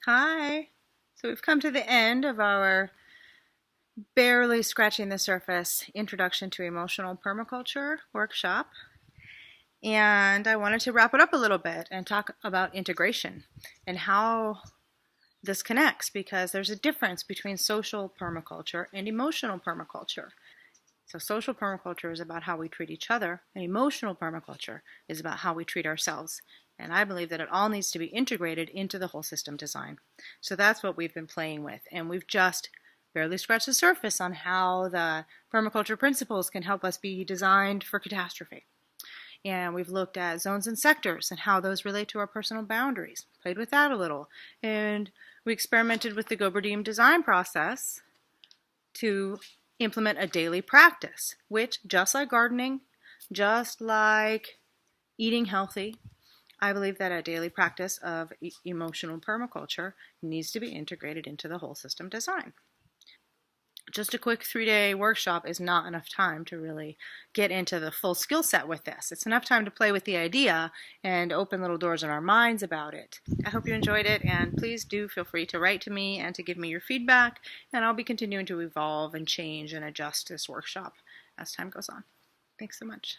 Hi. So we've come to the end of our barely scratching the surface Introduction to Emotional Permaculture workshop. And I wanted to wrap it up a little bit and talk about integration and how this connects, because there's a difference between social permaculture and emotional permaculture. So social permaculture is about how we treat each other, and emotional permaculture is about how we treat ourselves. And I believe that it all needs to be integrated into the whole system design. So that's what we've been playing with, and we've just barely scratched the surface on how the permaculture principles can help us be designed for catastrophe. And we've looked at zones and sectors and how those relate to our personal boundaries, played with that a little. And we experimented with the GOBRADIME design process to implement a daily practice, which, just like gardening, just like eating healthy, I believe that a daily practice of emotional permaculture needs to be integrated into the whole system design. Just a quick 3-day workshop is not enough time to really get into the full skill set with this. It's enough time to play with the idea and open little doors in our minds about it. I hope you enjoyed it, and please do feel free to write to me and to give me your feedback, and I'll be continuing to evolve and change and adjust this workshop as time goes on. Thanks so much.